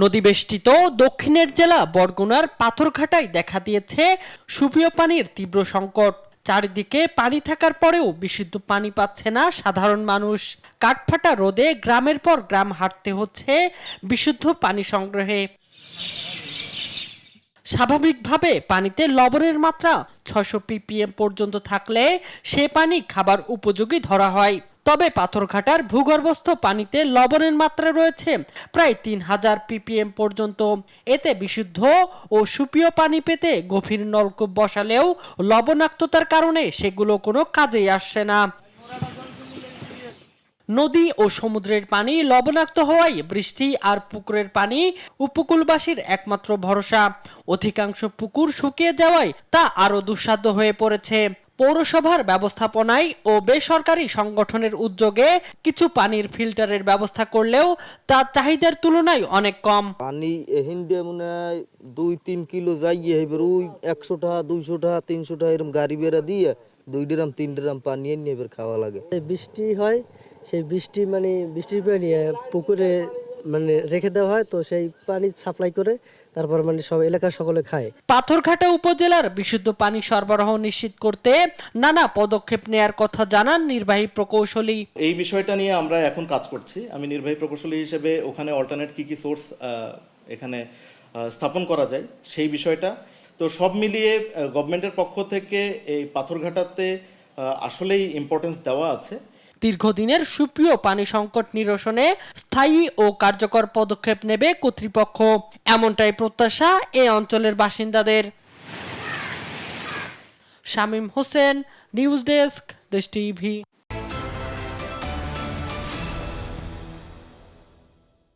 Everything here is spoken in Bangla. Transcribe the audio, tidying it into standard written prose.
নদীবেষ্টিত দক্ষিণের জেলা বরগুনার পাথরঘাটায় দেখা দিয়েছে সুপেয় পানির তীব্র সংকট। চারিদিকে পানি থাকার পরেও বিশুদ্ধ পানি পাচ্ছে না সাধারণ মানুষ। কাঠফাটা রোদে গ্রামের পর গ্রাম হাঁটতে হচ্ছে বিশুদ্ধ পানি সংগ্রহে। স্বাভাবিকভাবে পানিতে লবণের মাত্রা ৬০০ ppm পর্যন্ত থাকলে সে পানি খাবার উপযোগী ধরা হয়। তবে পাথরঘাটার ভূগর্ভস্থ পানিতে লবণের মাত্রা রয়েছে প্রায় ৩০০০ ppm পর্যন্ত। এতে বিশুদ্ধ ও সুপেয় পানি পেতে গভীর নলকূপ বসালেও লবণাক্ততার কারণে সেগুলো কোনো কাজেই আসছে না। নদী ও সমুদ্রের পানি লবণাক্ত হওয়ায় বৃষ্টি আর পুকুরের পানি উপকূলবাসীর একমাত্র ভরসা। অধিকাংশ পুকুর শুকিয়ে যাওয়ায় তা আরো দুঃসাধ্য হয়ে পড়েছে। পৌরসভার ব্যবস্থাপনায় ও বেসরকারি সংগঠনের উদ্যোগে কিছু পানির ফিল্টারের ব্যবস্থা করলেও তা চাহিদার তুলনায় অনেক কম। পানি এহিন্দে মনে হয় 2-3 কিলো যাইয়ে এবার ওই 100 টাকা 200 টাকা 300 টাকা এরকম গাড়ি বেড়া দিয়ে 2 ড্রাম 3 ড্রাম পানি এনে এবার খাওয়া লাগে। বৃষ্টি হয়, সেই বৃষ্টির পানি পুকুরে রেখে দেওয়া হয়, তো সেই পানি সাপ্লাই করে তারপর সব এলাকার সকলে খায়। পাথরঘাটা উপজেলার বিশুদ্ধ পানি সরবরাহ নিশ্চিত করতে নানা পদক্ষেপ নেয়ার কথা জানান নির্বাহী প্রকৌশলী। এই বিষয়টা নিয়ে আমরা এখন কাজ করছি। আমি নির্বাহী প্রকৌশলী হিসেবে ওখানে অল্টারনেট কি সোর্স এখানে স্থাপন করা যায় সেই বিষয়টা। তো সব মিলিয়ে গভর্নমেন্টের পক্ষ থেকে এই পাথরঘাটাতে আসলেই ইম্পর্টেন্স দেওয়া আছে। দীর্ঘদিনের সুপেয় পানি সংকট নিরসনে স্থায়ী ও কার্যকর পদক্ষেপ নেবে কর্তৃপক্ষ, এমনটাই প্রত্যাশা এ অঞ্চলের বাসিন্দাদের। শামীম হোসেন, নিউজ ডেস্ক, দেশ টিভি।